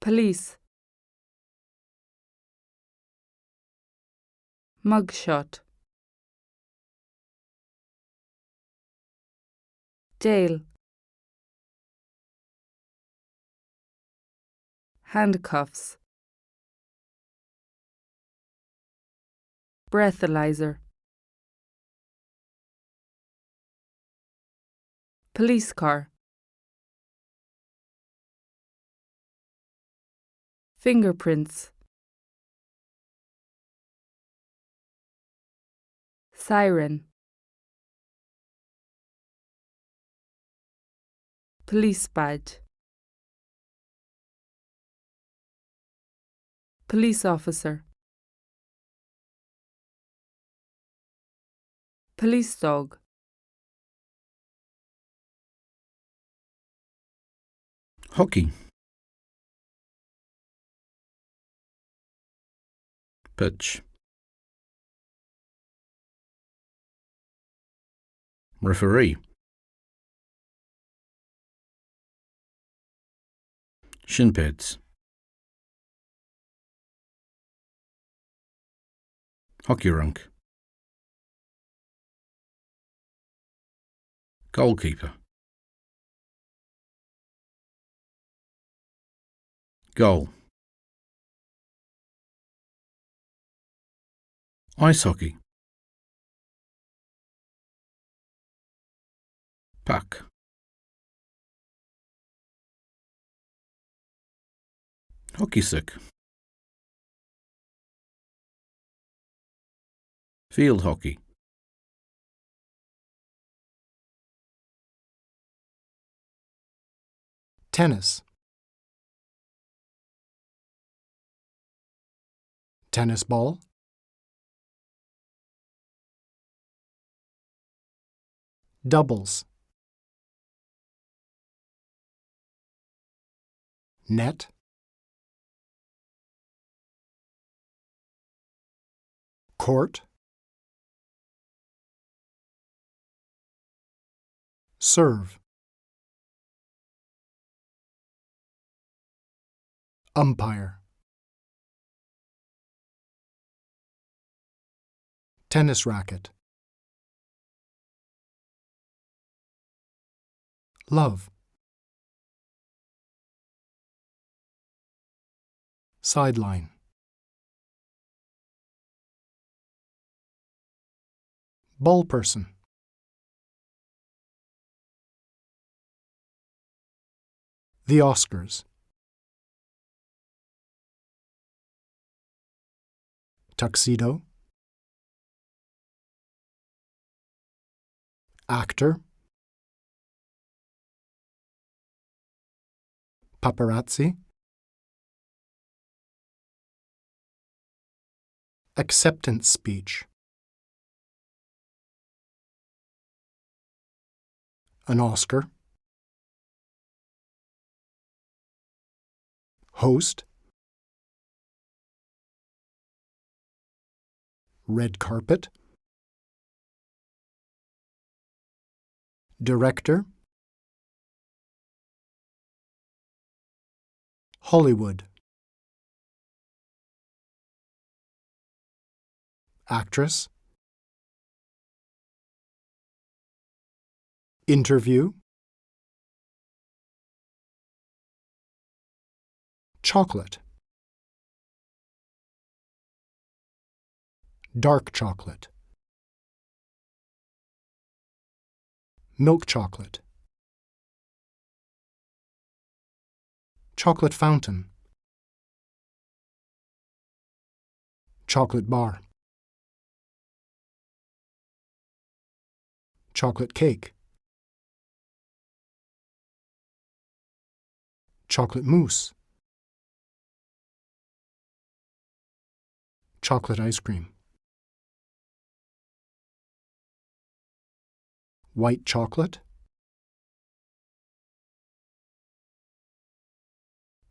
Police. Mugshot. Jail. Handcuffs. Breathalyzer. Police car. Fingerprints. Siren. Police badge. Police officer. Police dog. Hockey. Pitch. Referee. Shin pads. Hockey rink. Goalkeeper. Goal. Ice hockey. Puck. Hockey stick. Field hockey. Tennis. Tennis ball. Doubles. Net. Court. Serve. Umpire. Tennis racket. Love. Sideline. Ball person. The Oscars. Tuxedo. Actor. Paparazzi. Acceptance speech. An Oscar. Host. Red carpet. Director. Hollywood. Actress. Interview. Chocolate. Dark chocolate. Milk chocolate. Chocolate fountain. Chocolate bar. Chocolate cake. Chocolate mousse. Chocolate ice cream. White chocolate.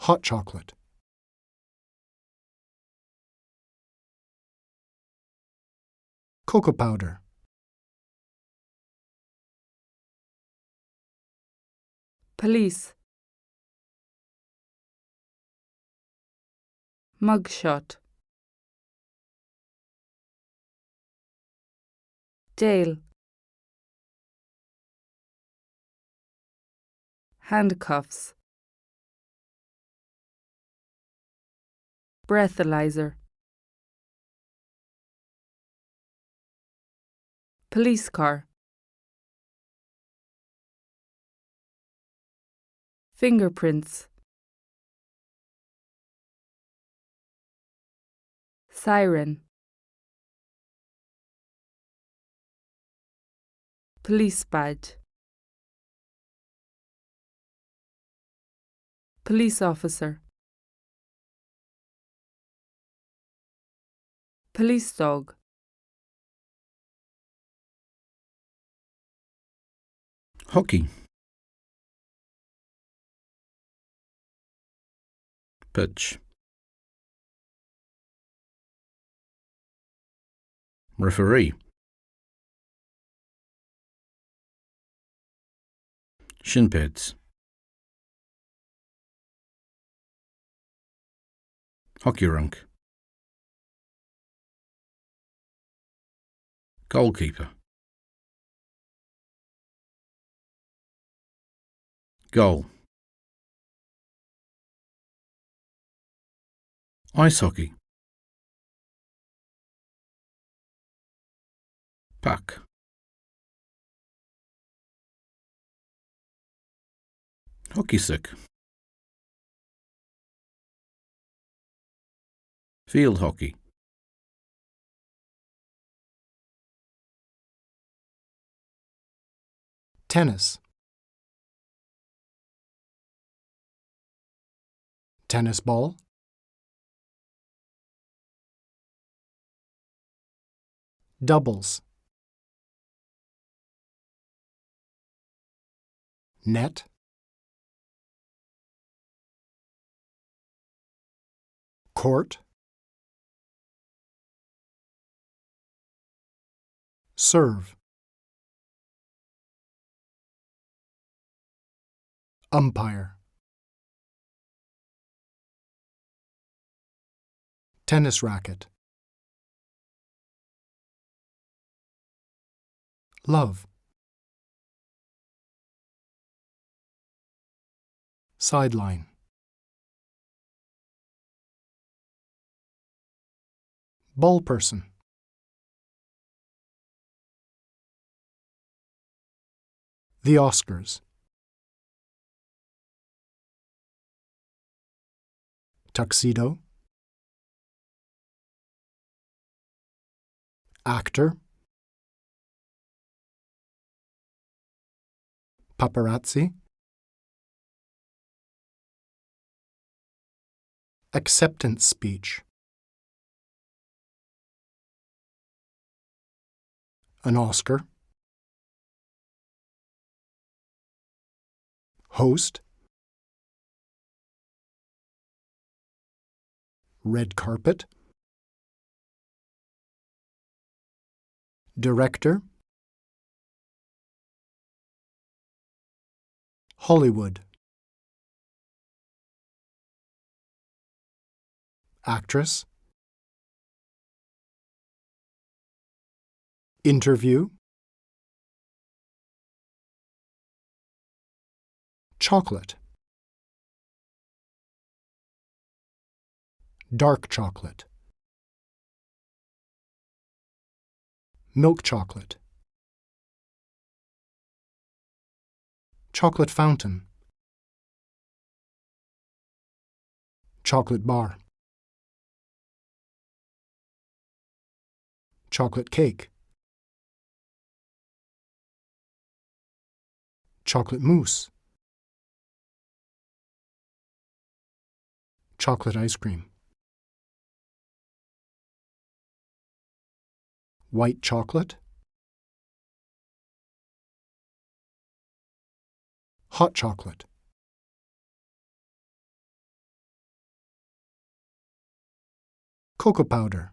Hot chocolate. Cocoa powder. Police. Mugshot. Dale. Handcuffs. Breathalyzer. Police car. Fingerprints. Siren. Police badge. Police officer. Police dog. Hockey. Pitch. Referee. Shin pads. Hockey rink. Goalkeeper. Goal. Ice hockey. Puck. Hockey stick. Field hockey. Tennis. Tennis ball. Doubles. Net. Court. Serve. Umpire. Tennis racket. Love. Sideline. Ball person. The Oscars. Tuxedo. Actor. Paparazzi. Acceptance speech. An Oscar. Host. Red carpet. Director. Hollywood. Actress. Interview. Chocolate. Dark chocolate. Milk chocolate. Chocolate fountain. Chocolate bar. Chocolate cake. Chocolate mousse. Chocolate ice cream. White chocolate. Hot chocolate. Cocoa powder.